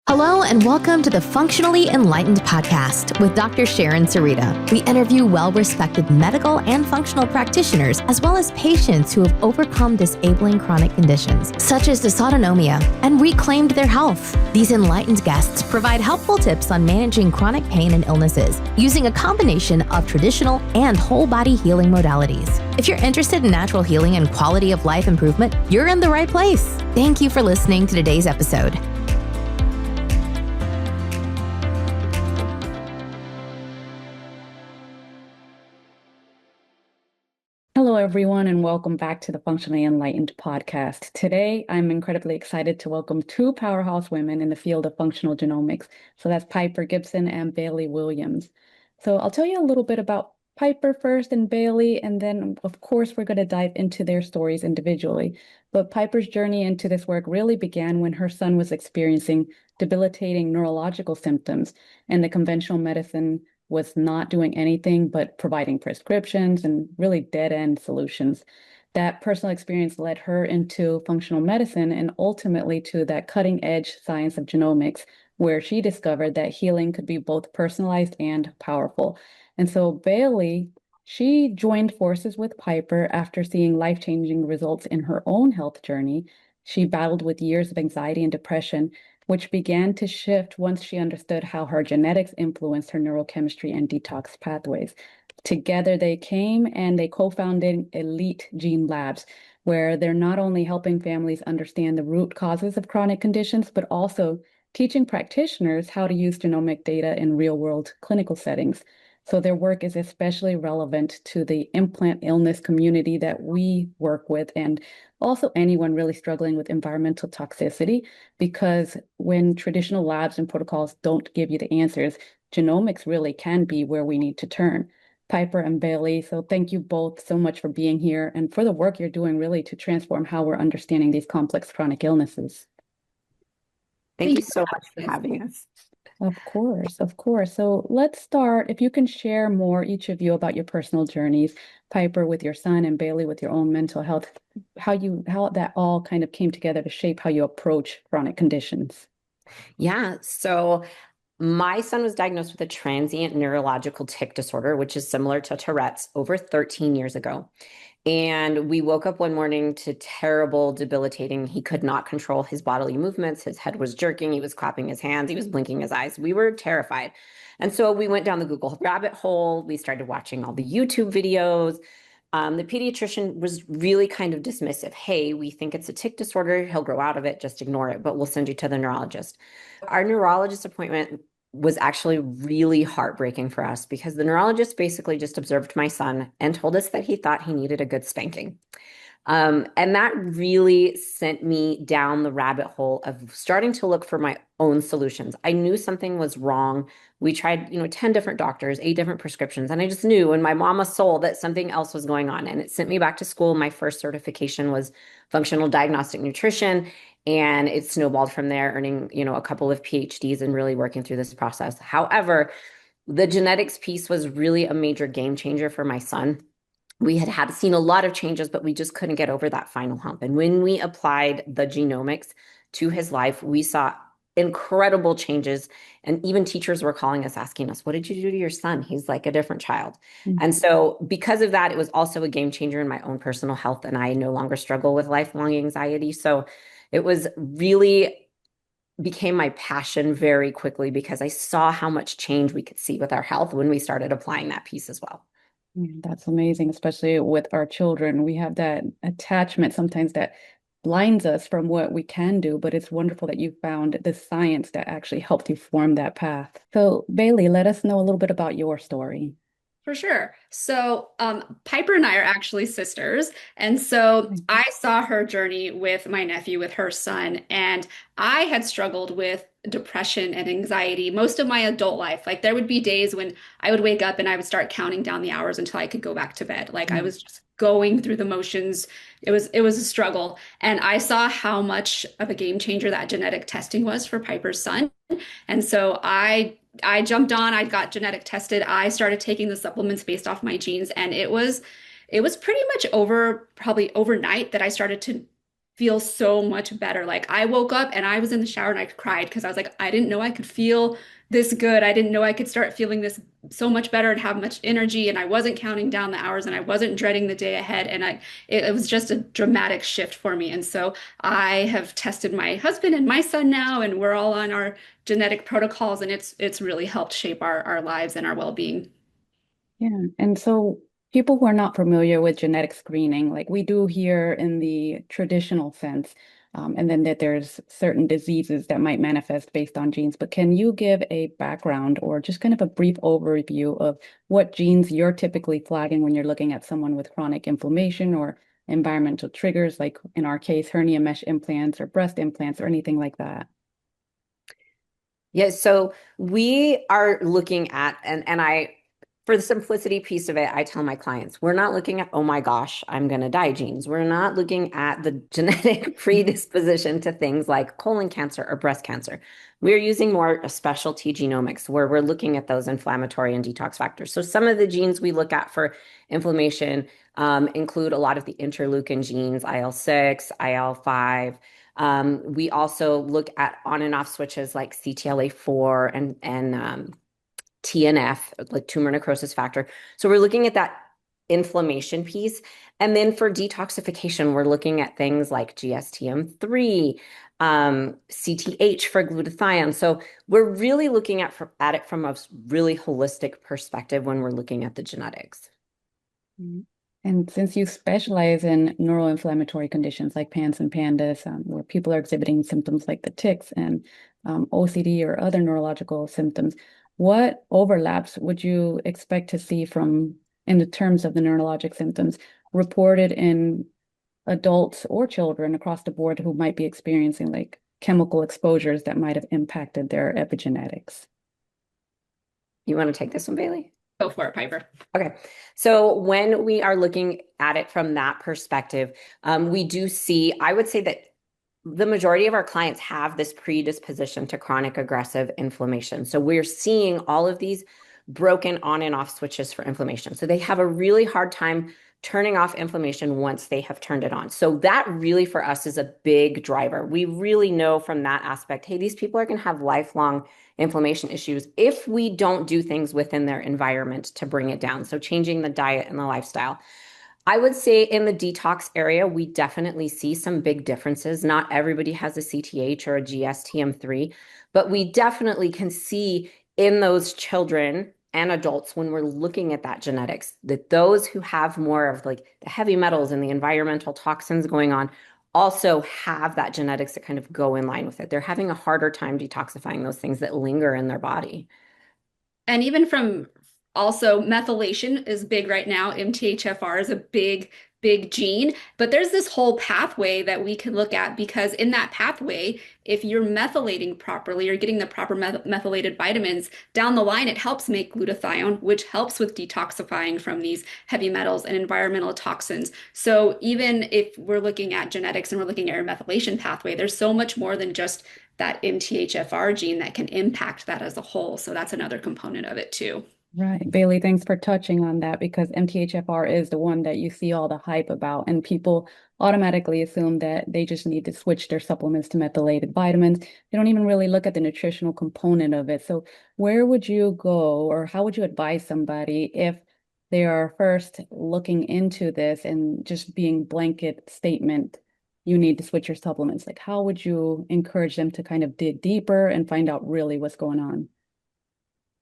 Hello and welcome to the Functionally Enlightened Podcast with Dr. Sharon Sarita. We interview well-respected medical and functional practitioners, as well as patients who have overcome disabling chronic conditions, such as dysautonomia, and reclaimed their health. These enlightened guests provide helpful tips on managing chronic pain and illnesses, using a combination of traditional and whole-body healing modalities. If you're interested in natural healing and quality of life improvement, you're in the right place. Thank you for listening to today's episode. Hello, everyone, and welcome back to the Functionally Enlightened Podcast. Today, I'm incredibly excited to welcome two powerhouse women in the field of functional genomics. So that's Piper Gibson and Bailey Williams. So I'll tell you a little bit about Piper first and Bailey, and then, of course, we're going to dive into their stories individually. But Piper's journey into this work really began when her son was experiencing debilitating neurological symptoms, and the conventional medicine was not doing anything but providing prescriptions and really dead-end solutions. That personal experience led her into functional medicine and ultimately to that cutting-edge science of genomics, where she discovered that healing could be both personalized and powerful. And so Bailey, she joined forces with Piper after seeing life-changing results in her own health journey. She battled with years of anxiety and depression, which began to shift once she understood how her genetics influenced her neurochemistry and detox pathways. Together, they came and they co-founded Elite Gene Labs, where they're not only helping families understand the root causes of chronic conditions, but also teaching practitioners how to use genomic data in real-world clinical settings. So their work is especially relevant to the implant illness community that we work with, and also anyone really struggling with environmental toxicity, because when traditional labs and protocols don't give you the answers, genomics really can be where we need to turn. Piper and Bailey, so thank you both so much for being here and for the work you're doing really to transform how we're understanding these complex chronic illnesses. Thank you so much for having us. Of course, of course. So let's start. If you can share more, each of you, about your personal journeys, Piper with your son and Bailey with your own mental health, how that all kind of came together to shape how you approach chronic conditions. Yeah, so my son was diagnosed with a transient neurological tic disorder, which is similar to Tourette's, over 13 years ago. And we woke up one morning to terrible, debilitating. He could not control his bodily movements. His head was jerking. He was clapping his hands. He was blinking his eyes. We were terrified. And so we went down the Google rabbit hole. We started watching all the YouTube videos. The pediatrician was really kind of dismissive. Hey, we think it's a tic disorder. He'll grow out of it. Just ignore it, but we'll send you to the neurologist. Our neurologist appointment was actually really heartbreaking for us because the neurologist basically just observed my son and told us that he thought he needed a good spanking. And that really sent me down the rabbit hole of starting to look for my own solutions. I knew something was wrong. We tried, 10 different doctors, 8 different prescriptions, and I just knew in my mama's soul that something else was going on. And it sent me back to school. My first certification was functional diagnostic nutrition. And it snowballed from there, earning, a couple of PhDs and really working through this process. However, the genetics piece was really a major game changer for my son. We had seen a lot of changes, but we just couldn't get over that final hump. And when we applied the genomics to his life, we saw incredible changes. And even teachers were calling us, asking us, what did you do to your son? He's like a different child. Mm-hmm. And so because of that, it was also a game changer in my own personal health. And I no longer struggle with lifelong anxiety. So it was really became my passion very quickly because I saw how much change we could see with our health when we started applying that piece as well. That's amazing, especially with our children. We have that attachment sometimes that blinds us from what we can do, but it's wonderful that you found the science that actually helped you form that path. So Bailey, let us know a little bit about your story. For sure. So Piper and I are actually sisters. And so I saw her journey with my nephew, with her son, and I had struggled with depression and anxiety most of my adult life. Like there would be days when I would wake up and I would start counting down the hours until I could go back to bed. Like I was just going through the motions. It was a struggle. And I saw how much of a game changer that genetic testing was for Piper's son. And so I jumped on, I got genetic tested. I started taking the supplements based off my genes. And it was pretty much probably overnight that I started to feel so much better. Like I woke up and I was in the shower and I cried because I was like, I didn't know I could feel this good. I didn't know I could start feeling this so much better and have much energy. And I wasn't counting down the hours and I wasn't dreading the day ahead. And it was just a dramatic shift for me. And so I have tested my husband and my son now, and we're all on our genetic protocols, and it's really helped shape our lives and our well-being. Yeah. And so people who are not familiar with genetic screening, like we do here in the traditional sense, and then that there's certain diseases that might manifest based on genes. But can you give a background or just kind of a brief overview of what genes you're typically flagging when you're looking at someone with chronic inflammation or environmental triggers, like in our case, hernia mesh implants or breast implants or anything like that? Yeah, so we are looking at, and I, for the simplicity piece of it, I tell my clients, we're not looking at, oh my gosh, I'm going to die genes. We're not looking at the genetic predisposition to things like colon cancer or breast cancer. We're using more a specialty genomics where we're looking at those inflammatory and detox factors. So some of the genes we look at for inflammation include a lot of the interleukin genes, IL-6, IL-5. We also look at on and off switches like CTLA4 and TNF, like tumor necrosis factor. So we're looking at that inflammation piece. And then for detoxification, we're looking at things like GSTM3, CTH for glutathione. So we're really looking at it from a really holistic perspective when we're looking at the genetics. Mhm. And since you specialize in neuroinflammatory conditions like PANS and PANDAS, where people are exhibiting symptoms like the tics and OCD or other neurological symptoms, what overlaps would you expect to see in the terms of the neurologic symptoms reported in adults or children across the board who might be experiencing like chemical exposures that might have impacted their epigenetics? You want to take this one, Bailey? Go for it, Piper. Okay. So when we are looking at it from that perspective, we do see, I would say that the majority of our clients have this predisposition to chronic aggressive inflammation. So we're seeing all of these broken on and off switches for inflammation. So they have a really hard time turning off inflammation once they have turned it on. So that really for us is a big driver. We really know from that aspect, hey, these people are going to have lifelong inflammation issues if we don't do things within their environment to bring it down. So changing the diet and the lifestyle. I would say in the detox area, we definitely see some big differences. Not everybody has a CTH or a GSTM3, but we definitely can see in those children and adults when we're looking at that genetics, that those who have more of like the heavy metals and the environmental toxins going on also have that genetics that kind of go in line with it. They're having a harder time detoxifying those things that linger in their body. And even from also methylation is big right now. MTHFR is a big gene, but there's this whole pathway that we can look at because in that pathway, if you're methylating properly or getting the proper methylated vitamins down the line, it helps make glutathione, which helps with detoxifying from these heavy metals and environmental toxins. So even if we're looking at genetics and we're looking at your methylation pathway, there's so much more than just that MTHFR gene that can impact that as a whole. So that's another component of it too. Right. Bailey, thanks for touching on that because MTHFR is the one that you see all the hype about, and people automatically assume that they just need to switch their supplements to methylated vitamins. They don't even really look at the nutritional component of it. So where would you go, or how would you advise somebody if they are first looking into this and just being blanket statement, you need to switch your supplements? Like, how would you encourage them to kind of dig deeper and find out really what's going on?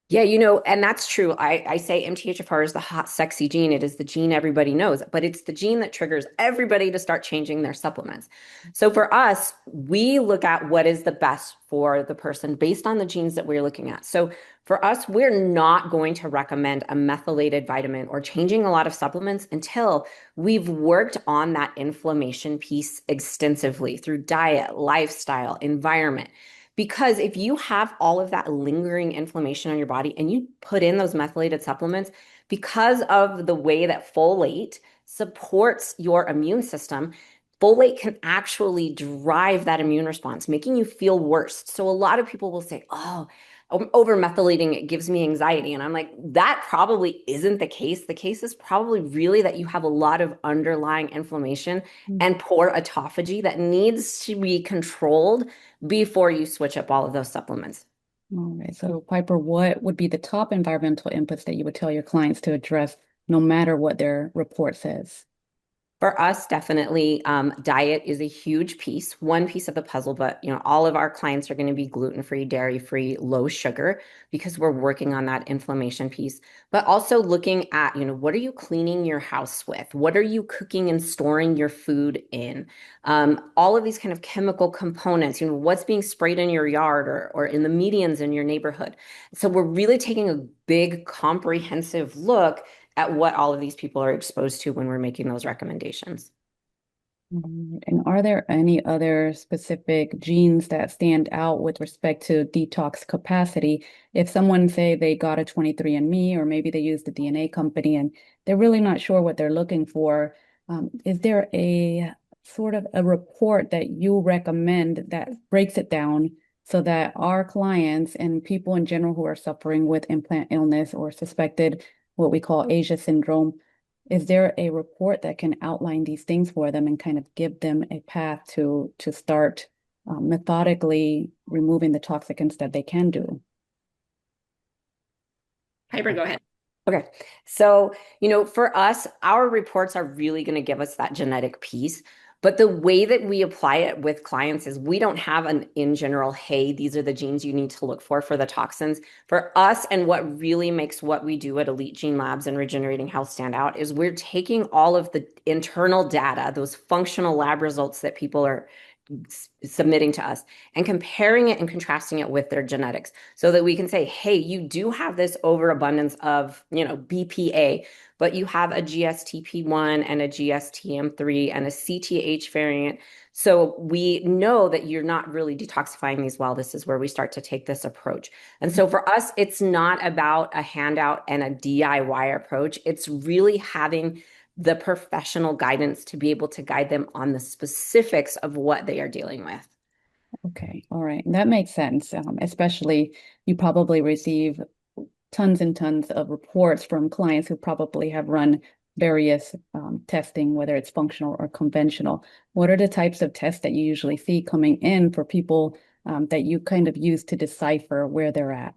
Yeah, and that's true. I say MTHFR is the hot, sexy gene. It is the gene everybody knows, but it's the gene that triggers everybody to start changing their supplements. So for us, we look at what is the best for the person based on the genes that we're looking at. So for us, we're not going to recommend a methylated vitamin or changing a lot of supplements until we've worked on that inflammation piece extensively through diet, lifestyle, environment. Because if you have all of that lingering inflammation on your body and you put in those methylated supplements, because of the way that folate supports your immune system, folate can actually drive that immune response, making you feel worse. So a lot of people will say, oh, over methylating it gives me anxiety. And I'm like, that probably isn't the case. The case is probably really that you have a lot of underlying inflammation and poor autophagy that needs to be controlled before you switch up all of those supplements. All right. So, Piper, what would be the top environmental inputs that you would tell your clients to address no matter what their report says? For us, definitely, diet is a huge piece, one piece of the puzzle, but all of our clients are going to be gluten-free, dairy-free, low sugar because we're working on that inflammation piece. But also looking at, what are you cleaning your house with? What are you cooking and storing your food in? All of these kind of chemical components, what's being sprayed in your yard or in the medians in your neighborhood. So we're really taking a big comprehensive look at what all of these people are exposed to when we're making those recommendations. And are there any other specific genes that stand out with respect to detox capacity? If someone say they got a 23andMe or maybe they used a DNA company and they're really not sure what they're looking for, is there a sort of a report that you recommend that breaks it down so that our clients and people in general who are suffering with implant illness or suspected what we call Asia syndrome, is there a report that can outline these things for them and kind of give them a path to start methodically removing the toxicants that they can do? Piper, go ahead. Okay. So, for us, our reports are really going to give us that genetic piece. But the way that we apply it with clients is we don't have an in general, hey, these are the genes you need to look for the toxins. For us, and what really makes what we do at Elite Gene Labs and Regenerating Health stand out is we're taking all of the internal data, those functional lab results that people are submitting to us, and comparing it and contrasting it with their genetics so that we can say, hey, you do have this overabundance of, BPA, but you have a GSTP1 and a GSTM3 and a CTH variant. So we know that you're not really detoxifying these well. This is where we start to take this approach. And so for us, it's not about a handout and a DIY approach. It's really having the professional guidance to be able to guide them on the specifics of what they are dealing with. Okay, all right. That makes sense. Especially you probably receive tons and tons of reports from clients who probably have run various testing, whether it's functional or conventional. What are the types of tests that you usually see coming in for people that you kind of use to decipher where they're at?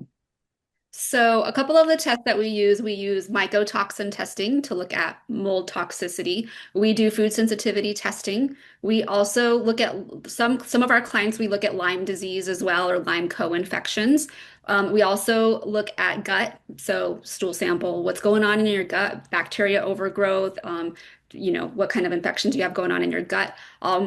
So a couple of the tests that we use mycotoxin testing to look at mold toxicity. We do food sensitivity testing. We also look at some of our clients, we look at Lyme disease as well, or Lyme co-infections. We also look at gut, so stool sample, what's going on in your gut, bacteria overgrowth, what kind of infections you have going on in your gut.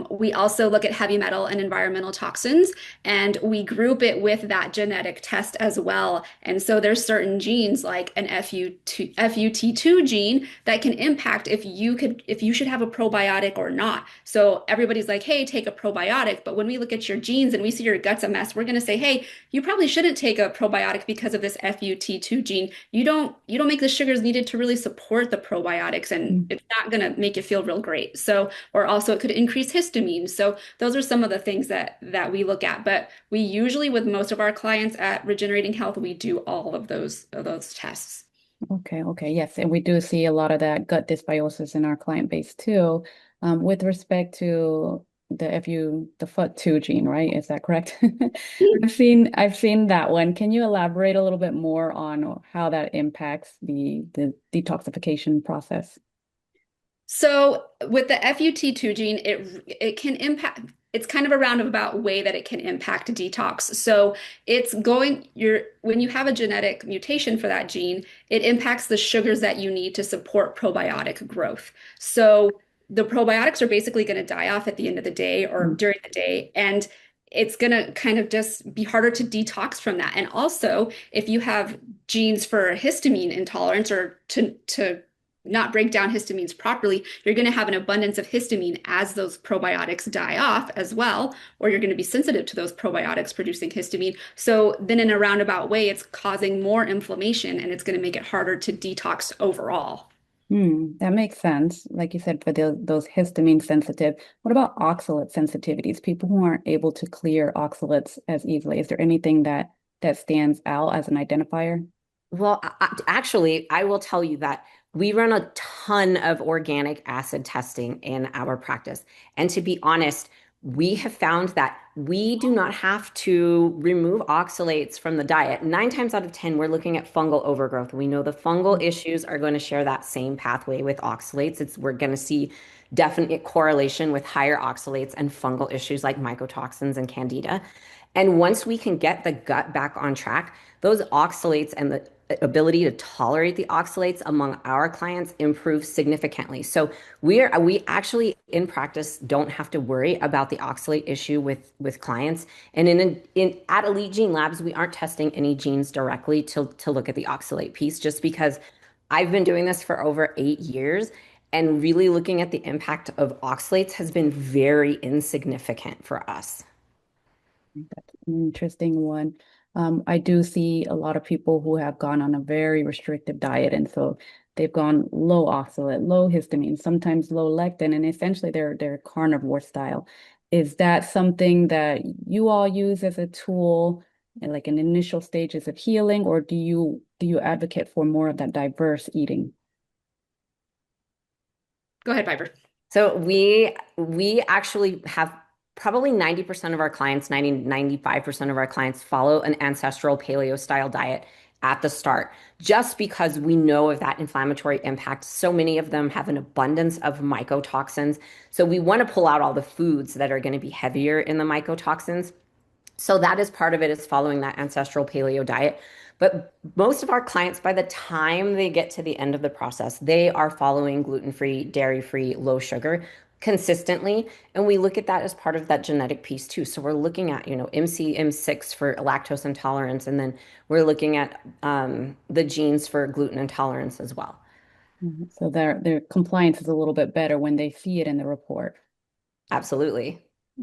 We also look at heavy metal and environmental toxins, and we group it with that genetic test as well. And so there's certain genes like an FUT2 gene that can impact if you should have a probiotic or not. So everybody's like, hey, take a probiotic. But when we look at your genes and we see your gut's a mess, we're going to say, hey, you probably shouldn't take a probiotic because of this FUT2 gene. You don't make the sugars needed to really support the probiotics, and it's not going to make you feel real great. So, or also it could increase histamine. So those are some of the things that we look at. But we usually, with most of our clients at Regenerating Health, we do all of those tests. Okay, yes. And we do see a lot of that gut dysbiosis in our client base too. With respect to the FUT2 gene, right? Is that correct? I've seen that one. Can you elaborate a little bit more on how that impacts the detoxification process? So with the FUT2 gene, it can impact, it's kind of a roundabout way that it can impact detox. So when you have a genetic mutation for that gene, it impacts the sugars that you need to support probiotic growth. So the probiotics are basically going to die off at the end of the day or during the day, and it's going to kind of just be harder to detox from that. And also, if you have genes for histamine intolerance or to not break down histamines properly, you're going to have an abundance of histamine as those probiotics die off as well, or you're going to be sensitive to those probiotics producing histamine. So then in a roundabout way, it's causing more inflammation and it's going to make it harder to detox overall. That makes sense. Like you said, for those histamine sensitive, what about oxalate sensitivities? People who aren't able to clear oxalates as easily. Is there anything that that stands out as an identifier? Well, actually, I will tell you that we run a ton of organic acid testing in our practice. And to be honest, we have found that we do not have to remove oxalates from the diet. 9 times out of 10, we're looking at fungal overgrowth. We know the fungal issues are going to share that same pathway with oxalates. We're going to see definite correlation with higher oxalates and fungal issues like mycotoxins and candida. And once we can get the gut back on track, those oxalates and the ability to tolerate the oxalates among our clients improves significantly. So we actually in practice don't have to worry about the oxalate issue with clients. And in at Elite Gene Labs, we aren't testing any genes directly to look at the oxalate piece, just because I've been doing this for over 8 years. And really looking at the impact of oxalates has been very insignificant for us. That's an interesting one. I do see a lot of people who have gone on a very restrictive diet, and so they've gone low oxalate, low histamine, sometimes low lectin, and essentially they're carnivore style. Is that something that you all use as a tool, like in initial stages of healing, or do you advocate for more of that diverse eating? Go ahead, Piper. So we actually have probably 90% of our clients, 95% of our clients follow an ancestral paleo style diet at the start, just because we know of that inflammatory impact. So many of them have an abundance of mycotoxins. So we want to pull out all the foods that are going to be heavier in the mycotoxins. So that is part of it, is following that ancestral paleo diet. But most of our clients, by the time they get to the end of the process, they are following gluten-free, dairy-free, low sugar consistently. And we look at that as part of that genetic piece too. So we're looking at, MC, M6 for lactose intolerance, and then we're looking at the genes for gluten intolerance as well. So their compliance is a little bit better when they see it in the report. Absolutely.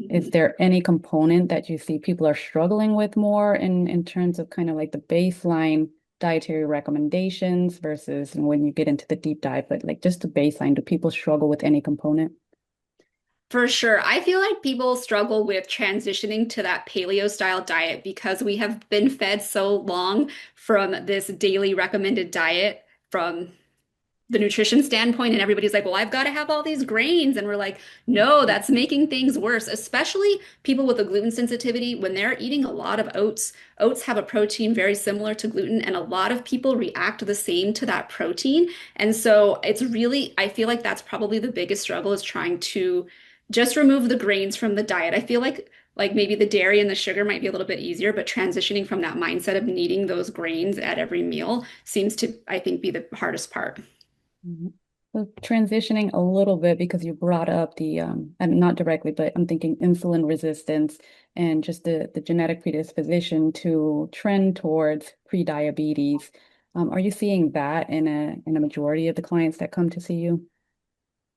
Is there any component that you see people are struggling with more in terms of kind of like the baseline dietary recommendations versus when you get into the deep dive, but like just the baseline, do people struggle with any component? For sure. I feel like people struggle with transitioning to that paleo style diet because we have been fed so long from this daily recommended diet from the nutrition standpoint, and everybody's like, well, I've got to have all these grains. And we're like, no, that's making things worse, especially people with a gluten sensitivity. When they're eating a lot of oats, oats have a protein very similar to gluten, and a lot of people react the same to that protein. And so it's really, I feel like that's probably the biggest struggle, is trying to just remove the grains from the diet. I feel like maybe the dairy and the sugar might be a little bit easier, but transitioning from that mindset of needing those grains at every meal seems to, I think, be the hardest part. Mhm. So transitioning a little bit, because you brought up the, and not directly, but I'm thinking insulin resistance and just the genetic predisposition to trend towards pre-diabetes. Are you seeing that in a majority of the clients that come to see you?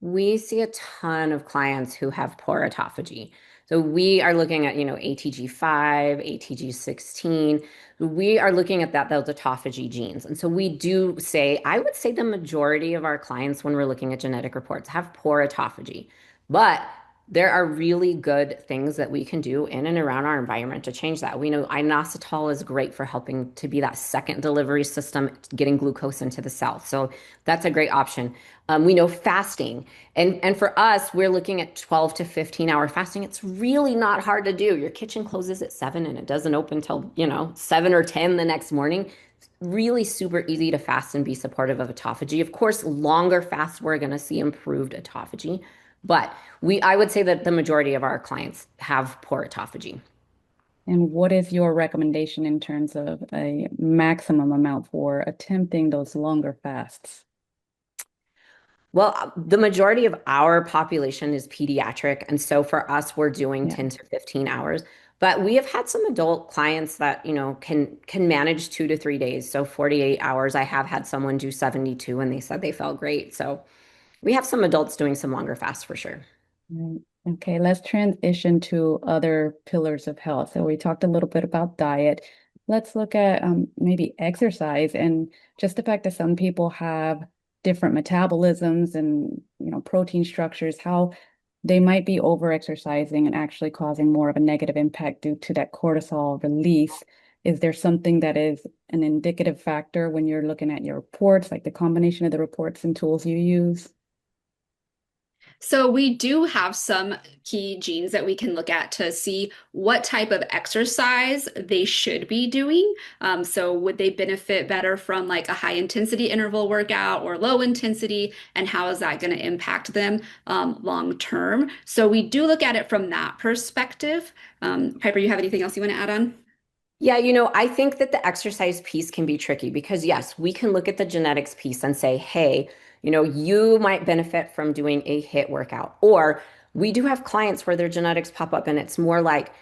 We see a ton of clients who have poor autophagy. So we are looking at, ATG5, ATG16. We are looking at those autophagy genes. And so we do say, I would say the majority of our clients, when we're looking at genetic reports, have poor autophagy. But there are really good things that we can do in and around our environment to change that. We know inositol is great for helping to be that second delivery system, getting glucose into the cell. So that's a great option. We know fasting. And for us, we're looking at 12 to 15-hour fasting. It's really not hard to do. Your kitchen closes at 7 and it doesn't open till, 7 or 10 the next morning. It's really super easy to fast and be supportive of autophagy. Of course, longer fasts, we're going to see improved autophagy. But I would say that the majority of our clients have poor autophagy. And what is your recommendation in terms of a maximum amount for attempting those longer fasts? Well, the majority of our population is pediatric. And so for us, we're doing Yeah. 10 to 15 hours. But we have had some adult clients that, can manage 2 to 3 days. So 48 hours. I have had someone do 72 and they said they felt great. So we have some adults doing some longer fasts for sure. Right. Okay, let's transition to other pillars of health. So we talked a little bit about diet. Let's look at maybe exercise, and just the fact that some people have different metabolisms and protein structures, how they might be over exercising and actually causing more of a negative impact due to that cortisol release. Is there something that is an indicative factor when you're looking at your reports, like the combination of the reports and tools you use? So we do have some key genes that we can look at to see what type of exercise they should be doing. So would they benefit better from like a high intensity interval workout or low intensity, and how is that going to impact them long term? So we do look at it from that perspective. Piper, you have anything else you want to add on? Yeah, I think that the exercise piece can be tricky because, yes, we can look at the genetics piece and say, hey, you might benefit from doing a HIIT workout. Or we do have clients where their genetics pop up and it's more like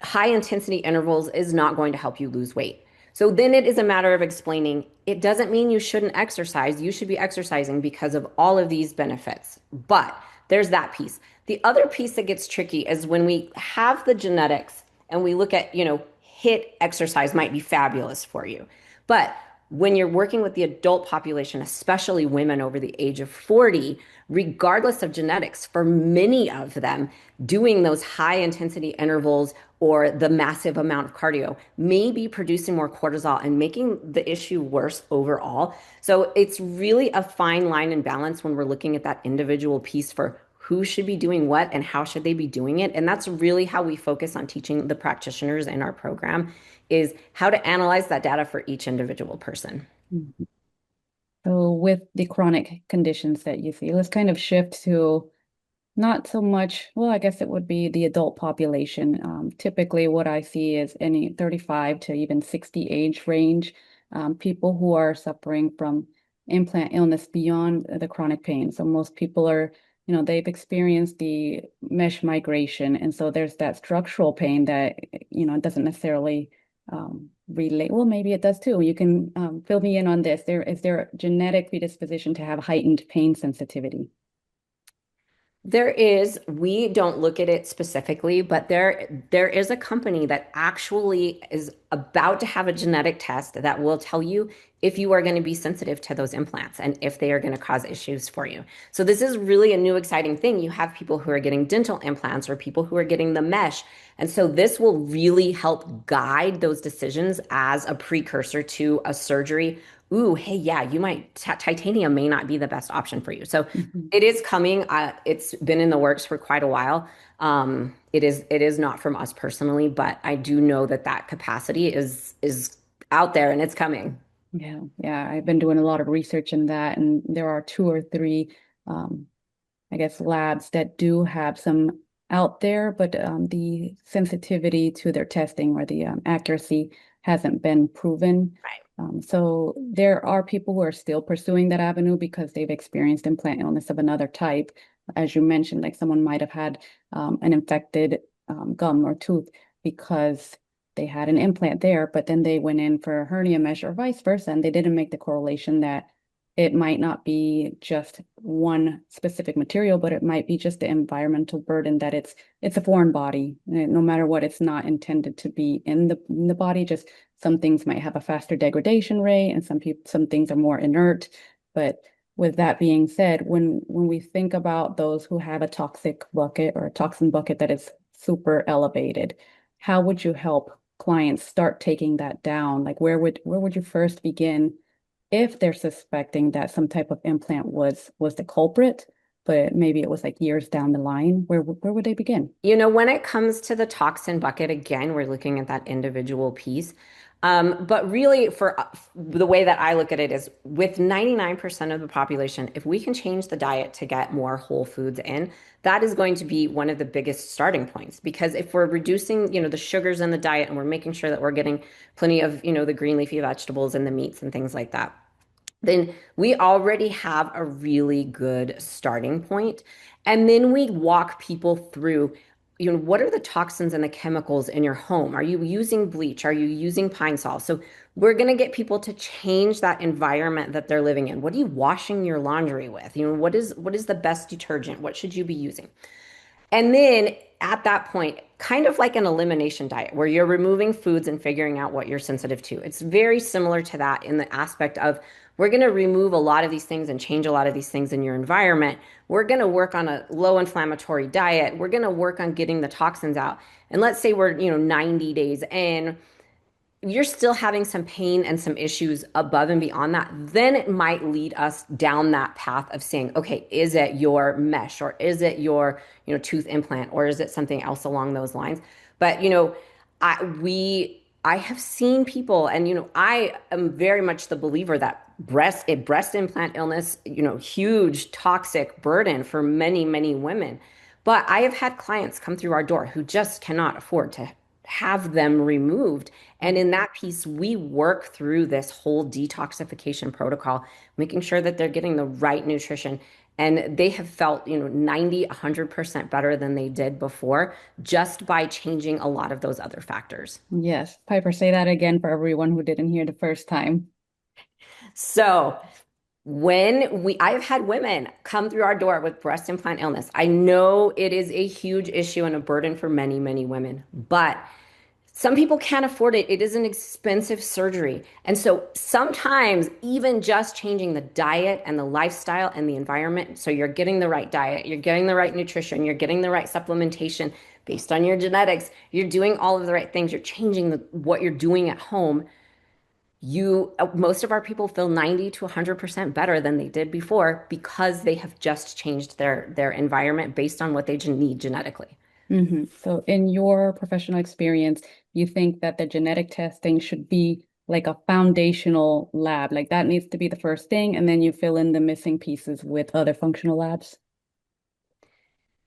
high intensity intervals is not going to help you lose weight. So then it is a matter of explaining it doesn't mean you shouldn't exercise. You should be exercising because of all of these benefits. But there's that piece. The other piece that gets tricky is when we have the genetics and we look at, HIIT exercise might be fabulous for you. But when you're working with the adult population, especially women over the age of 40, regardless of genetics, for many of them, doing those high intensity intervals or the massive amount of cardio may be producing more cortisol and making the issue worse overall. So it's really a fine line and balance when we're looking at that individual piece for who should be doing what and how should they be doing it. And that's really how we focus on teaching the practitioners in our program is how to analyze that data for each individual person. Mhm. So with the chronic conditions that you see, let's kind of shift to not so much, well, I guess it would be the adult population. Typically, what I see is any 35 to even 60 age range, people who are suffering from implant illness beyond the chronic pain. So most people are, they've experienced the mesh migration. And so there's that structural pain that, doesn't necessarily relate. Well, maybe it does too. You can fill me in on this. Is there a genetic predisposition to have heightened pain sensitivity? We don't look at it specifically, but there is a company that actually is about to have a genetic test that will tell you if you are going to be sensitive to those implants and if they are going to cause issues for you. So this is really a new exciting thing. You have people who are getting dental implants or people who are getting the mesh. And so this will really help guide those decisions as a precursor to a surgery. Ooh, hey, yeah, titanium may not be the best option for you. So Mhm. it is coming. It's been in the works for quite a while. It is not from us personally, but I do know that capacity is out there and it's coming. Yeah, yeah, I've been doing a lot of research in that, and there are two or three, um, I guess, labs that do have some out there, but the sensitivity to their testing or the accuracy hasn't been proven. Right. So there are people who are still pursuing that avenue because they've experienced implant illness of another type. As you mentioned, like someone might have had an infected gum or tooth because they had an implant there, but then they went in for a hernia mesh or vice versa, and they didn't make the correlation that it might not be just one specific material, but it might be just the environmental burden that it's a foreign body. No matter what, it's not intended to be in the body. Just some things might have a faster degradation rate, and some things are more inert. But with that being said, when we think about those who have a toxic bucket or a toxin bucket that is super elevated, how would you help clients start taking that down? Like where would you first begin if they're suspecting that some type of implant was the culprit, but maybe it was like years down the line? Where would they begin? When it comes to the toxin bucket, again, we're looking at that individual piece. But really, for the way that I look at it is with 99% of the population, if we can change the diet to get more whole foods in, that is going to be one of the biggest starting points. Because if we're reducing, the sugars in the diet and we're making sure that we're getting plenty of, the green leafy vegetables and the meats and things like that, then we already have a really good starting point. And then we walk people through, what are the toxins and the chemicals in your home? Are you using bleach? Are you using pine sol? So we're going to get people to change that environment that they're living in. What are you washing your laundry with? What is the best detergent? What should you be using? And then at that point, kind of like an elimination diet where you're removing foods and figuring out what you're sensitive to. It's very similar to that in the aspect of we're going to remove a lot of these things and change a lot of these things in your environment. We're going to work on a low inflammatory diet. We're going to work on getting the toxins out. And let's say we're, 90 days in, you're still having some pain and some issues above and beyond that, then it might lead us down that path of saying, okay, is it your mesh, or is it your, tooth implant, or is it something else along those lines? But, I have seen people, and, I am very much the believer that breast implant illness, huge toxic burden for many, many women. But I have had clients come through our door who just cannot afford to have them removed. And in that piece, we work through this whole detoxification protocol, making sure that they're getting the right nutrition. And they have felt, 90, 100% better than they did before, just by changing a lot of those other factors. Yes. Piper, say that again for everyone who didn't hear the first time. So I've had women come through our door with breast implant illness. I know it is a huge issue and a burden for many, many women, but some people can't afford it. It is an expensive surgery. And so sometimes even just changing the diet and the lifestyle and the environment, so you're getting the right diet, you're getting the right nutrition, you're getting the right supplementation based on your genetics, you're doing all of the right things, you're changing what you're doing at home. Most of our people feel 90 to 100% better than they did before, because they have just changed their environment based on what they need genetically. So in your professional experience, you think that the genetic testing should be like a foundational lab, like that needs to be the first thing, and then you fill in the missing pieces with other functional labs?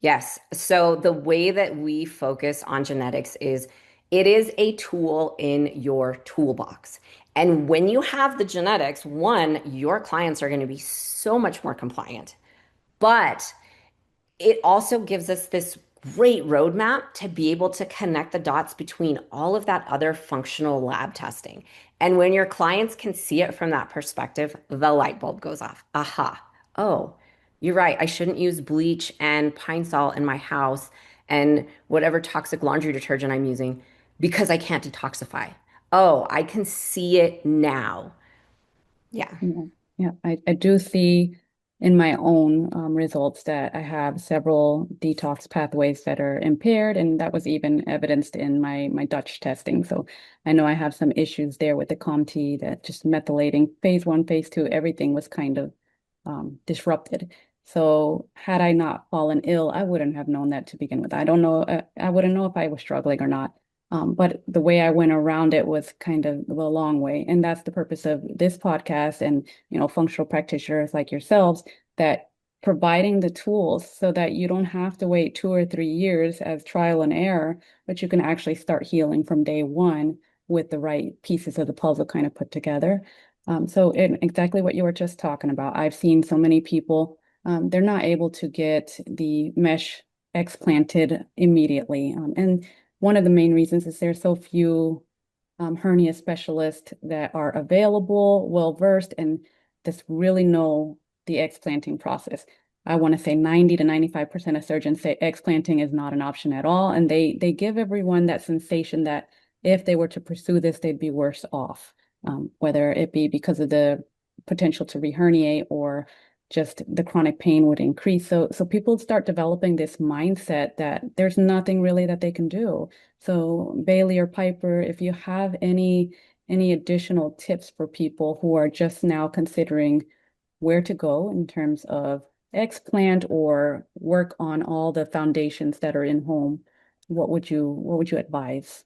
Yes. So the way that we focus on genetics is it is a tool in your toolbox. And when you have the genetics, one, your clients are going to be so much more compliant. But it also gives us this great roadmap to be able to connect the dots between all of that other functional lab testing. And when your clients can see it from that perspective, the light bulb goes off. Aha. Oh, you're right. I shouldn't use bleach and pine salt in my house and whatever toxic laundry detergent I'm using, because I can't detoxify. Oh, I can see it now. Yeah. Yeah, yeah. I do see in my own results that I have several detox pathways that are impaired, and that was even evidenced in my Dutch testing. So I know I have some issues there with the COMT, that just methylating phase 1, phase 2, everything was kind of disrupted. So had I not fallen ill, I wouldn't have known that to begin with. I don't know, I wouldn't know if I was struggling or not. But the way I went around it was kind of the long way. And that's the purpose of this podcast and, functional practitioners like yourselves, that providing the tools so that you don't have to wait 2 or 3 years as trial and error, but you can actually start healing from day one with the right pieces of the puzzle kind of put together. Exactly what you were just talking about. I've seen so many people, they're not able to get the mesh explanted immediately. And one of the main reasons is there's so few hernia specialists that are available, well-versed, and just really know the explanting process. I want to say 90 to 95% of surgeons say explanting is not an option at all. And they give everyone that sensation that if they were to pursue this, they'd be worse off, whether it be because of the potential to reherniate or just the chronic pain would increase. So people start developing this mindset that there's nothing really that they can do. So Bailey or Piper, if you have any additional tips for people who are just now considering where to go in terms of explant or work on all the foundations that are in home, what would you advise?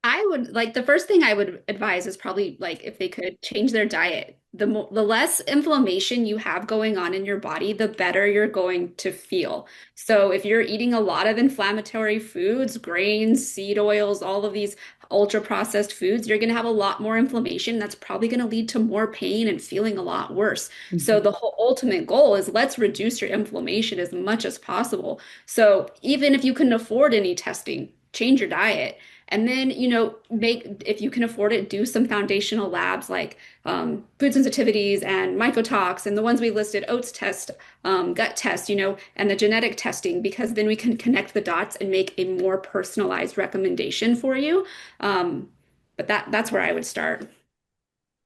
I would like the first thing I would advise is probably like if they could change their diet. The less inflammation you have going on in your body, the better you're going to feel. So if you're eating a lot of inflammatory foods, grains, seed oils, all of these ultra processed foods, you're going to have a lot more inflammation. That's probably going to lead to more pain and feeling a lot worse. So the whole ultimate goal is let's reduce your inflammation as much as possible. So even if you couldn't afford any testing, change your diet. And then, if you can afford it, do some foundational labs like food sensitivities and mycotox and the ones we listed, oats test, gut test, and the genetic testing, because then we can connect the dots and make a more personalized recommendation for you. But that's where I would start.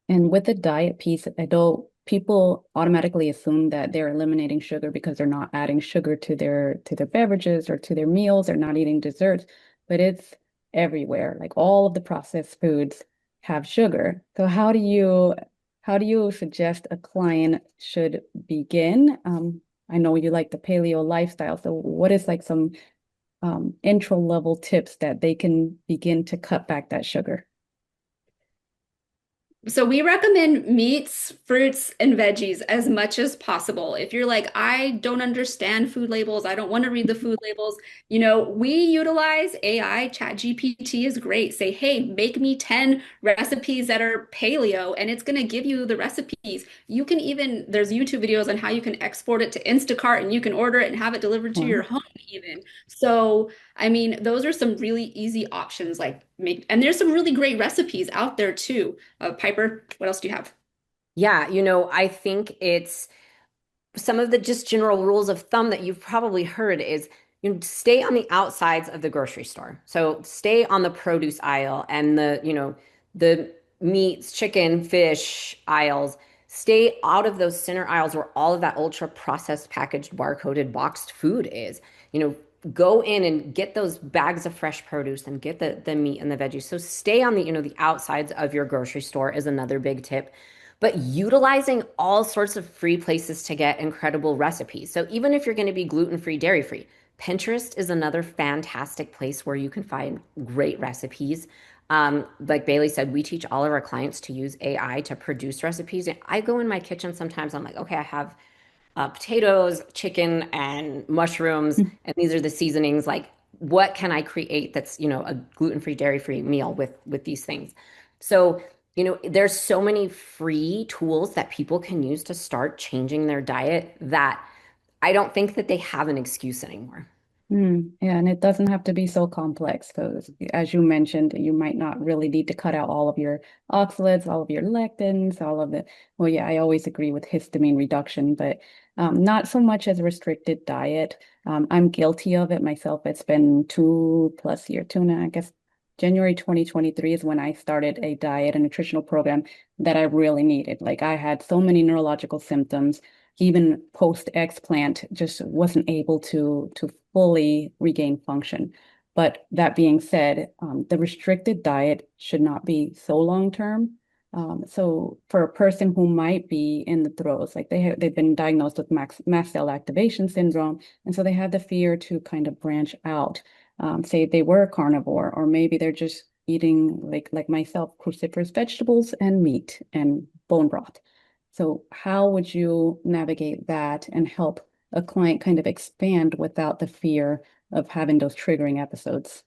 And with the diet piece, I know people automatically assume that they're eliminating sugar because they're not adding sugar to their beverages or to their meals. They're not eating desserts, but it's everywhere. Like all of the processed foods have sugar. So how do you suggest a client should begin? I know you like the paleo lifestyle. So what is like some intro level tips that they can begin to cut back that sugar? So we recommend meats, fruits, and veggies as much as possible. If you're like, I don't understand food labels, I don't want to read the food labels, we utilize AI. Chat GPT is great. Say, hey, make me 10 recipes that are paleo, and it's going to give you the recipes. You can even, there's YouTube videos on how you can export it to Instacart and you can order it and have it delivered to your Wow. home even. So I mean, those are some really easy options and there's some really great recipes out there too. Piper, what else do you have? Yeah, I think it's some of the just general rules of thumb that you've probably heard is stay on the outsides of the grocery store. So stay on the produce aisle and the meats, chicken, fish aisles. Stay out of those center aisles where all of that ultra processed, packaged, barcoded, boxed food is. You know, go in and get those bags of fresh produce and get the meat and the veggies. So stay on the outsides of your grocery store is another big tip, but utilizing all sorts of free places to get incredible recipes. So even if you're going to be gluten-free, dairy-free, Pinterest is another fantastic place where you can find great recipes. Like Bailey said, we teach all of our clients to use AI to produce recipes. And I go in my kitchen sometimes, I'm like, okay, I have potatoes, chicken, and mushrooms, and these are the seasonings. Like, what can I create that's a gluten-free, dairy-free meal with these things? So, there's so many free tools that people can use to start changing their diet that I don't think that they have an excuse anymore. Yeah, and it doesn't have to be so complex because, as you mentioned, you might not really need to cut out all of your oxalates, all of your lectins, all of the. Well, yeah, I always agree with histamine reduction, but not so much as a restricted diet. I'm guilty of it myself. It's been 2+ years, I guess January 2023 is when I started a diet and nutritional program that I really needed. Like I had so many neurological symptoms even post explant just wasn't able to fully regain function. But that being said, the restricted diet should not be so long term. So for a person who might be in the throes, like they've been diagnosed with mast cell activation syndrome, and so they have the fear to kind of branch out. Say they were a carnivore, or maybe they're just eating like myself, cruciferous vegetables and meat and bone broth. So how would you navigate that and help a client kind of expand without the fear of having those triggering episodes?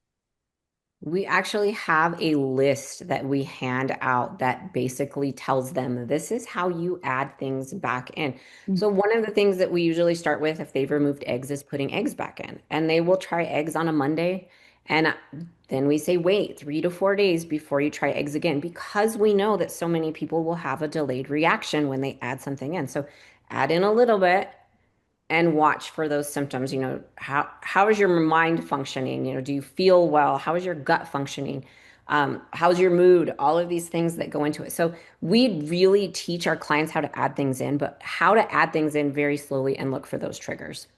We actually have a list that we hand out that basically tells them this is how you add things back in. Mm. So, one of the things that we usually start with if they've removed eggs is putting eggs back in. And they will try eggs on a Monday. And then we say, wait 3 to 4 days before you try eggs again, because we know that so many people will have a delayed reaction when they add something in. So, add in a little bit and watch for those symptoms. How is your mind functioning? Do you feel well? How is your gut functioning? How's your mood? All of these things that go into it. So we really teach our clients how to add things in, but how to add things in very slowly and look for those triggers.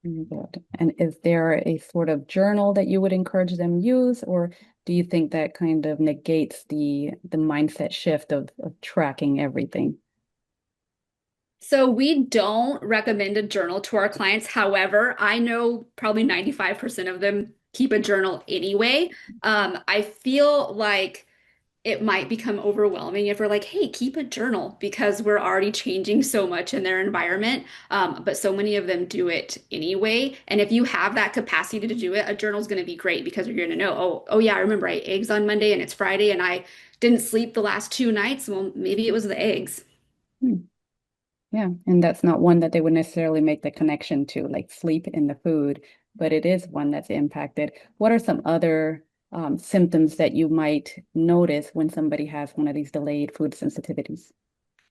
Good. And is there a sort of journal that you would encourage them use, or do you think that kind of negates the mindset shift of tracking everything? So we don't recommend a journal to our clients. However, I know probably 95% of them keep a journal anyway. I feel like it might become overwhelming if we're like, hey, keep a journal because we're already changing so much in their environment. But so many of them do it anyway. And if you have that capacity to do it, a journal is going to be great because you're going to know, oh yeah, I remember I ate eggs on Monday and it's Friday and I didn't sleep the last 2 nights. Well, maybe it was the eggs. Hmm. Yeah, and that's not one that they would necessarily make the connection to, like sleep in the food, but it is one that's impacted. What are some other symptoms that you might notice when somebody has one of these delayed food sensitivities?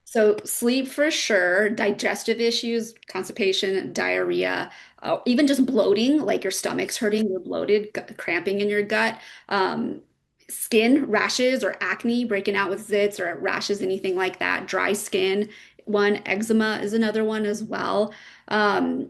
So sleep for sure, digestive issues, constipation, diarrhea, even just bloating, like your stomach's hurting, you're bloated, cramping in your gut, skin rashes or acne, breaking out with zits or rashes, anything like that, dry skin. One, eczema is another one as well. Um,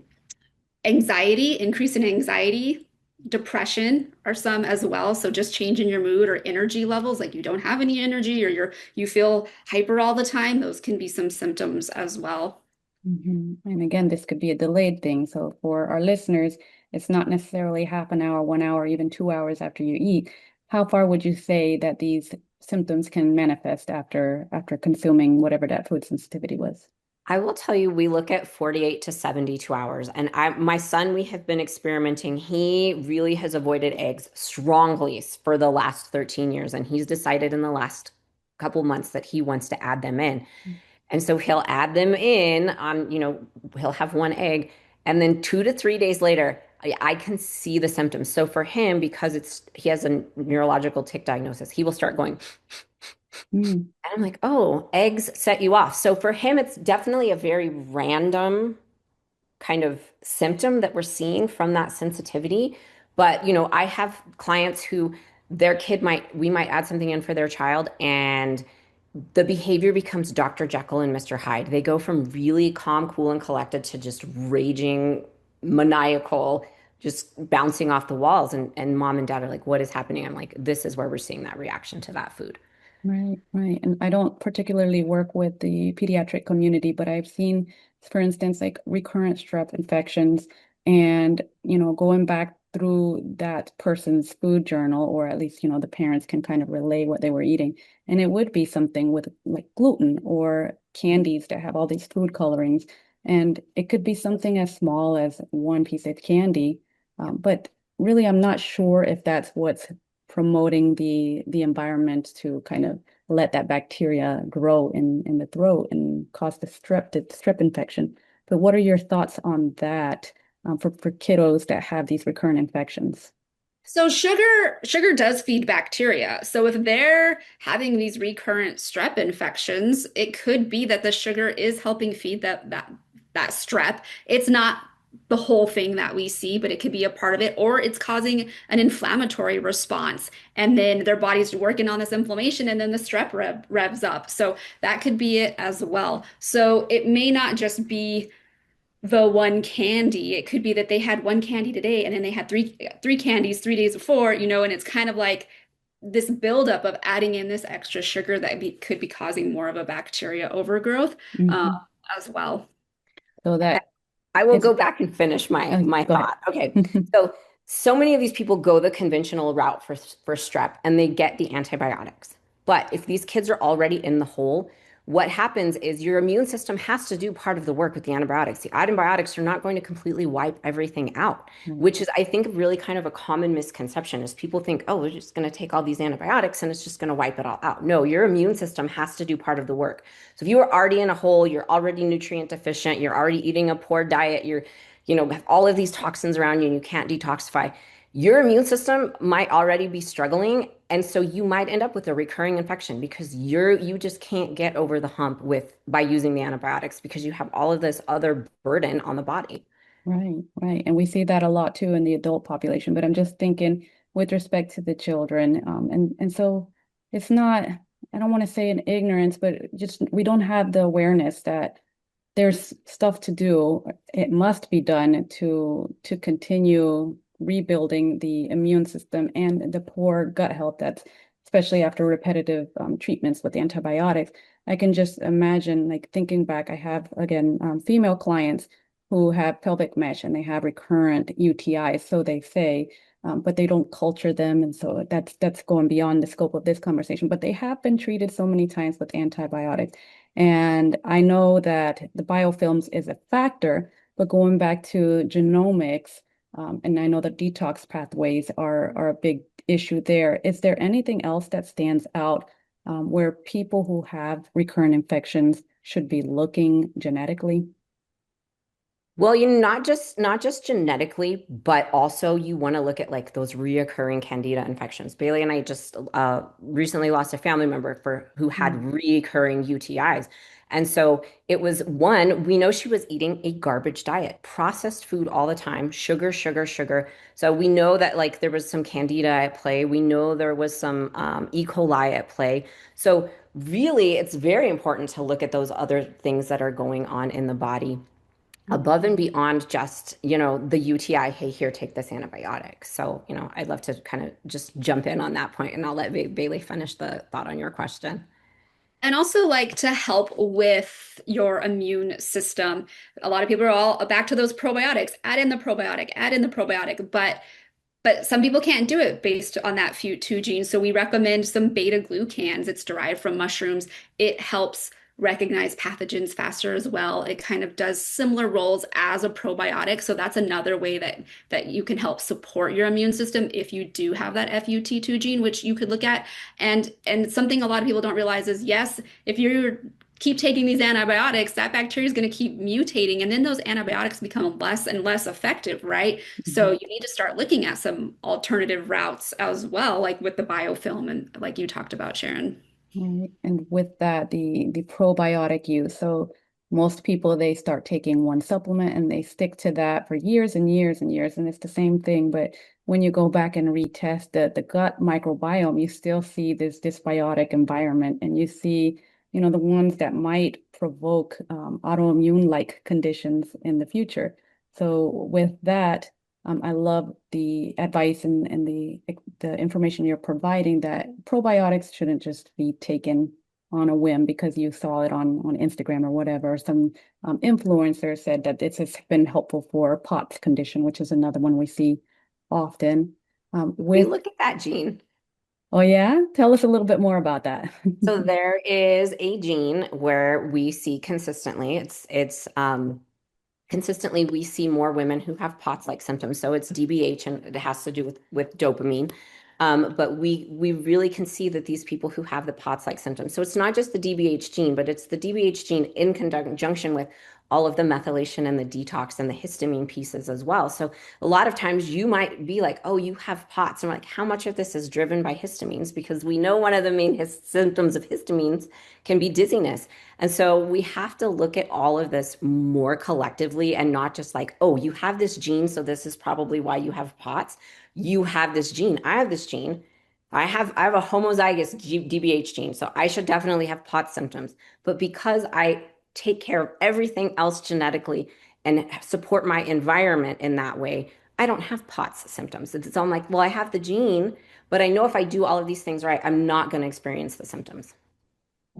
Anxiety, increase in anxiety. Depression are some as well. So just change in your mood or energy levels, like you don't have any energy or you feel hyper all the time. Those can be some symptoms as well. And again, this could be a delayed thing. So for our listeners, it's not necessarily half an hour, 1 hour, even 2 hours after you eat. How far would you say that these symptoms can manifest after consuming whatever that food sensitivity was? I will tell you, we look at 48 to 72 hours. And my son, we have been experimenting. He really has avoided eggs strongly for the last 13 years. And he's decided in the last couple months that he wants to add them in. And so he'll add them in on, he'll have one egg. And then 2 to 3 days later, I can see the symptoms. So for him, because he has a neurological tick diagnosis, he will start going, Mm, and I'm like, oh, eggs set you off. So for him, it's definitely a very random kind of symptom that we're seeing from that sensitivity. But, I have clients who we might add something in for their child, and the behavior becomes Dr. Jekyll and Mr. Hyde. They go from really calm, cool, and collected to just raging, maniacal, just bouncing off the walls. And mom and dad are like, what is happening? I'm like, this is where we're seeing that reaction to that food. right, right. And I don't particularly work with the pediatric community, but I've seen, for instance, like recurrent strep infections and, going back through that person's food journal, or at least, the parents can kind of relay what they were eating. And it would be something with like gluten or candies that have all these food colorings. And it could be something as small as one piece of candy. But really, I'm not sure if that's what's promoting the environment to kind of let that bacteria grow in the throat and cause the strep infection. But what are your thoughts on that for kiddos that have these recurrent infections? So sugar does feed bacteria. So if they're having these recurrent strep infections, it could be that the sugar is helping feed that strep. It's not the whole thing that we see, but it could be a part of it, or it's causing an inflammatory response. And then their body's working on this inflammation, and then the strep revs up. So that could be it as well. So it may not just be the one candy. It could be that they had one candy today and then they had three candies 3 days before, and it's kind of like this buildup of adding in this extra sugar that could be causing more of a bacteria overgrowth uh, Mhm. as well. So that I will is, go back and finish my go ahead. thought. Okay. So many of these people go the conventional route for strep and they get the antibiotics. But if these kids are already in the hole, what happens is your immune system has to do part of the work with the antibiotics. The antibiotics are not going to completely wipe everything out, Right. which is, I think, really kind of a common misconception is people think, oh, we're just going to take all these antibiotics and it's just going to wipe it all out. No, your immune system has to do part of the work. So if you are already in a hole, you're already nutrient deficient, you're already eating a poor diet, have all of these toxins around you and you can't detoxify, your immune system might already be struggling. And so you might end up with a recurring infection because you just can't get over the hump by using the antibiotics because you have all of this other burden on the body. Right, right. And we see that a lot too in the adult population, but I'm just thinking with respect to the children. And so it's not, I don't want to say an ignorance, but just we don't have the awareness that there's stuff to do. It must be done to continue rebuilding the immune system and the poor gut health that's especially after repetitive treatments with antibiotics. I can just imagine, like thinking back, I have again female clients who have pelvic mesh and they have recurrent UTIs, so they say, but they don't culture them, and so that's going beyond the scope of this conversation. But they have been treated so many times with antibiotics. And I know that the biofilms is a factor, but going back to genomics, and I know the detox pathways are a big issue there. Is there anything else that stands out where people who have recurrent infections should be looking genetically? Well, not just genetically, but also you want to look at like those reoccurring candida infections. Bailey and I just recently lost a family member who had Mm. recurring UTIs. And so it was one, we know she was eating a garbage diet, processed food all the time, sugar, sugar, sugar. So we know that like there was some candida at play. We know there was some E. coli at play. So really, it's very important to look at those other things that are going on in the body. above and beyond just, the UTI, hey, here, take this antibiotic. So, I'd love to kind of just jump in on that point, and I'll let Bailey finish the thought on your question. And also, like, to help with your immune system. A lot of people are all back to those probiotics. Add in the probiotic, add in the probiotic. But some people can't do it based on that FUT2 gene. So we recommend some beta glucans. It's derived from mushrooms. It helps recognize pathogens faster as well. It kind of does similar roles as a probiotic. So that's another way that you can help support your immune system if you do have that FUT2 gene, which you could look at. And something a lot of people don't realize is, yes, if you keep taking these antibiotics, that bacteria is going to keep mutating, and then those antibiotics become less and less effective, right? So you need to start looking at some alternative routes as well, like with the biofilm and like you talked about, Sharon. Right. And with that, the probiotic use. So most people, they start taking one supplement and they stick to that for years and years and years, and it's the same thing. But when you go back and retest the gut microbiome, you still see this dysbiotic environment, and you see, the ones that might provoke autoimmune-like conditions in the future. So with that, I love the advice and the information you're providing, that probiotics shouldn't just be taken on a whim because you saw it on Instagram or whatever. Some influencer said that it's been helpful for POTS condition, which is another one we see often. We look at that gene. Oh yeah? Tell us a little bit more about that. So there is a gene where we see consistently, consistently we see more women who have POTS-like symptoms. So it's DBH, and it has to do with dopamine. But we really can see that these people who have the POTS-like symptoms, so it's not just the DBH gene, but it's the DBH gene in conjunction with all of the methylation and the detox and the histamine pieces as well. So a lot of times you might be like, oh, you have POTS. And we're like, how much of this is driven by histamines? Because we know one of the main symptoms of histamines can be dizziness. And so we have to look at all of this more collectively, and not just like, oh, you have this gene, so this is probably why you have POTS. You have this gene. I have this gene. I have a homozygous DBH gene, so I should definitely have POTS symptoms. But because I take care of everything else genetically and support my environment in that way, I don't have POTS symptoms. It's all like, well, I have the gene, but I know if I do all of these things right, I'm not going to experience the symptoms.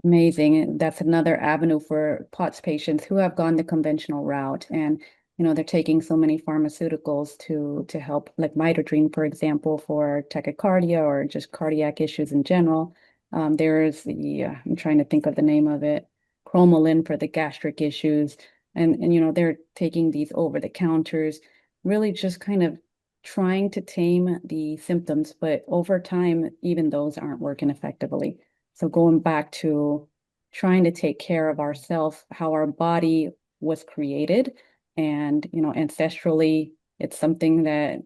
Amazing. And that's another avenue for POTS patients who have gone the conventional route, and they're taking so many pharmaceuticals to help, like midodrine, for example, for tachycardia or just cardiac issues in general. There's I'm trying to think of the name of it, cromolyn for the gastric issues, and they're taking these over the counters, really just kind of trying to tame the symptoms, but over time, even those aren't working effectively. So going back to trying to take care of ourselves, how our body was created, and ancestrally, it's something that,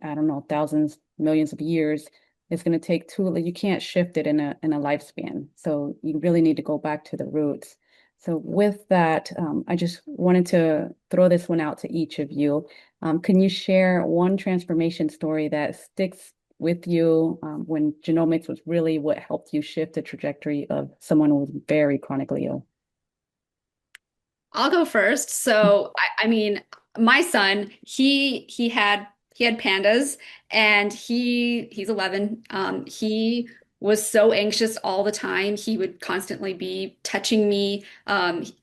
I don't know, thousands, millions of years. It's going to take two. You can't shift it in a lifespan. So you really need to go back to the roots. So with that, I just wanted to throw this one out to each of you. Can you share one transformation story that sticks with you, when genomics was really what helped you shift the trajectory of someone who was very chronically ill? I'll go first. So I mean, my son, he had pandas, and he's 11. He was so anxious all the time. He would constantly be touching me.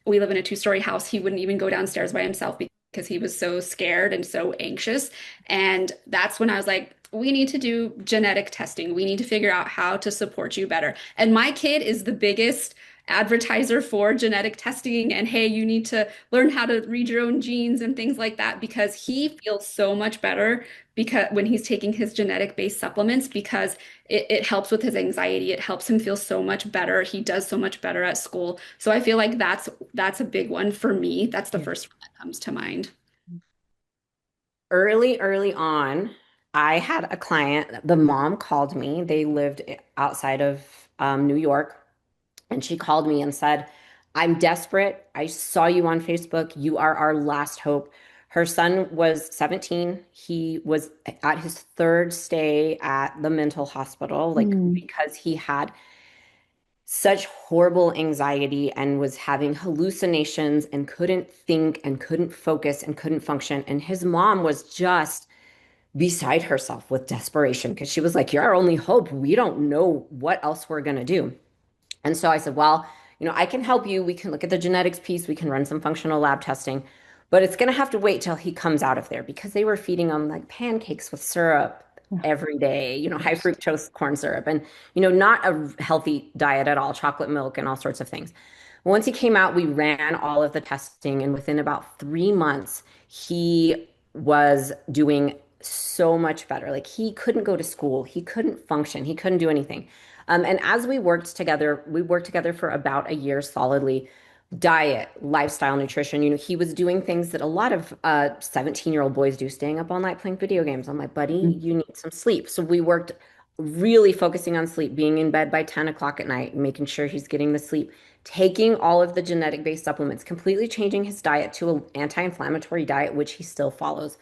We live in a two-story house. He wouldn't even go downstairs by himself because he was so scared and so anxious. And that's when I was like, we need to do genetic testing. We need to figure out how to support you better. And my kid is the biggest advertiser for genetic testing, and hey, you need to learn how to read your own genes and things like that, because he feels so much better because when he's taking his genetic based supplements, because it helps with his anxiety. It helps him feel so much better. He does so much better at school. So I feel like that's a big one for me. That's the first one that comes to mind. Early on, I had a client, the mom called me. They lived outside of New York. And she called me and said, I'm desperate. I saw you on Facebook. You are our last hope. Her son was 17. He was at his third stay at the mental hospital, like because he had such horrible anxiety and was having hallucinations and couldn't think and couldn't focus and couldn't function. And his mom was just beside herself with desperation because she was like, "You're our only hope. We don't know what else we're going to do." And so I said, "Well, I can help you. We can look at the genetics piece. We can run some functional lab testing, but it's going to have to wait till he comes out of there," because they were feeding him like pancakes with syrup every day, high fructose corn syrup, and, not a healthy diet at all, chocolate milk and all sorts of things. Once he came out, we ran all of the testing, and within about 3 months, he was doing so much better. Like he couldn't go to school, he couldn't function, he couldn't do anything. And as we worked together for about a year solidly. Diet, lifestyle, nutrition. He was doing things that a lot of 17-year-old boys do, staying up all night playing video games. I'm like, buddy, you need some sleep. So we worked really focusing on sleep, being in bed by 10 o'clock at night, making sure he's getting the sleep, taking all of the genetic-based supplements, completely changing his diet to an anti-inflammatory diet, which he still follows.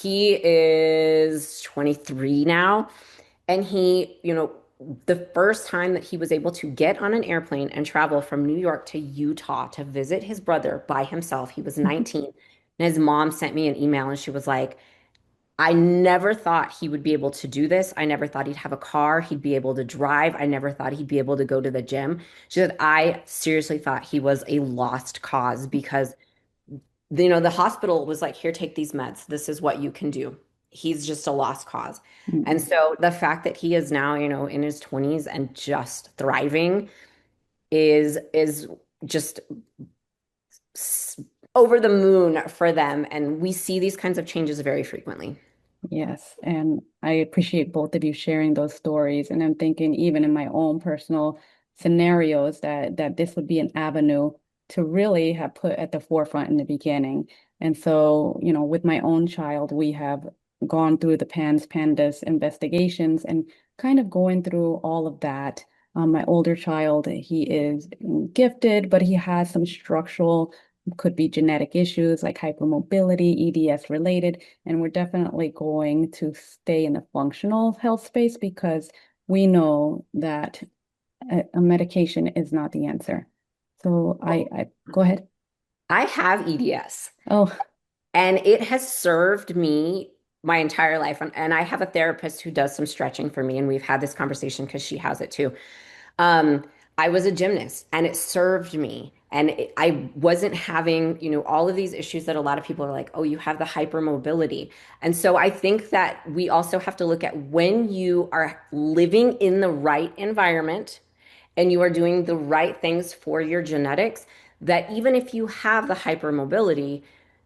He is 23 now, and the first time that he was able to get on an airplane and travel from New York to Utah to visit his brother by himself, he was 19. And his mom sent me an email and she was like, "I never thought he would be able to do this. I never thought he'd have a car, he'd be able to drive. I never thought he'd be able to go to the gym." She said, "I seriously thought he was a lost cause because the hospital was like, here, take these meds. This is what you can do. He's just a lost cause." And so the fact that he is now, in his 20s and just thriving is just over the moon for them. And we see these kinds of changes very frequently. Yes, and I appreciate both of you sharing those stories. And I'm thinking even in my own personal scenarios that this would be an avenue to really have put at the forefront in the beginning. And so, with my own child, we have gone through the PANDAS investigations and kind of going through all of that. My older child, he is gifted, but he has some structural, could be genetic issues like hypermobility, EDS related. And we're definitely going to stay in the functional health space because we know that a medication is not the answer. So I go ahead. I have EDS. Oh, and it has served me my entire life. And I have a therapist who does some stretching for me, and we've had this conversation because she has it too. I was a gymnast and it served me. And I wasn't having, all of these issues that a lot of people are like, "Oh, you have the hypermobility." And so I think that we also have to look at when you are living in the right environment and you are doing the right things for your genetics, that even if you have the hypermobility,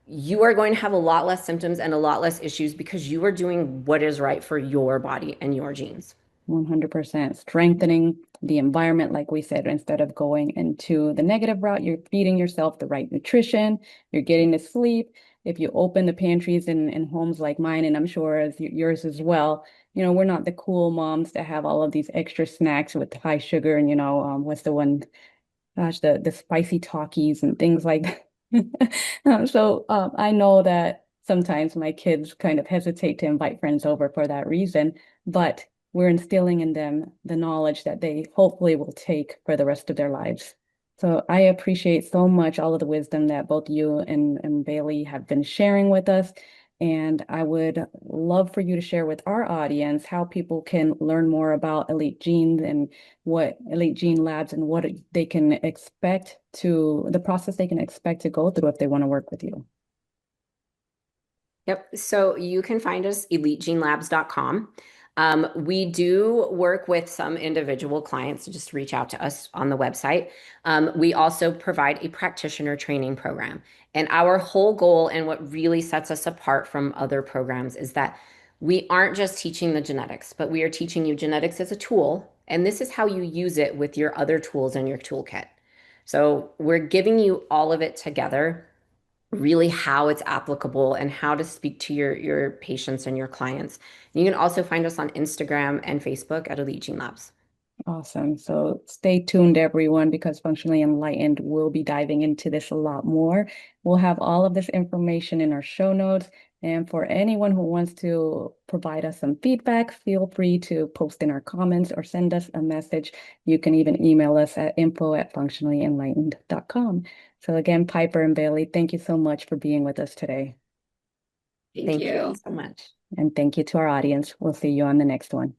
you are going to have a lot less symptoms and a lot less issues because you are doing what is right for your body and your genes. 100% strengthening the environment, like we said, instead of going into the negative route, you're feeding yourself the right nutrition, you're getting the sleep. If you open the pantries in homes like mine, and I'm sure as yours as well, we're not the cool moms that have all of these extra snacks with high sugar and, what's the one, gosh, the spicy Takis and things like that. I know that sometimes my kids kind of hesitate to invite friends over for that reason, but we're instilling in them the knowledge that they hopefully will take for the rest of their lives. So I appreciate so much all of the wisdom that both you and Bailey have been sharing with us. And I would love for you to share with our audience how people can learn more about Elite Genes and what Elite Gene Labs and what they can expect the process they can expect to go through if they want to work with you. Yep. So you can find us elitegenelabs.com. We do work with some individual clients to just reach out to us on the website. We also provide a practitioner training program. And our whole goal and what really sets us apart from other programs is that we aren't just teaching the genetics, but we are teaching you genetics as a tool. And this is how you use it with your other tools in your toolkit. So we're giving you all of it together, really how it's applicable and how to speak to your patients and your clients. And you can also find us on Instagram and Facebook at Elite Gene Labs. Awesome. So stay tuned, everyone, because Functionally Enlightened will be diving into this a lot more. We'll have all of this information in our show notes. And for anyone who wants to provide us some feedback, feel free to post in our comments or send us a message. You can even email us at info@functionallyenlightened.com. So again, Piper and Bailey, thank you so much for being with us today. Thank you so much. And thank you to our audience. We'll see you on the next one.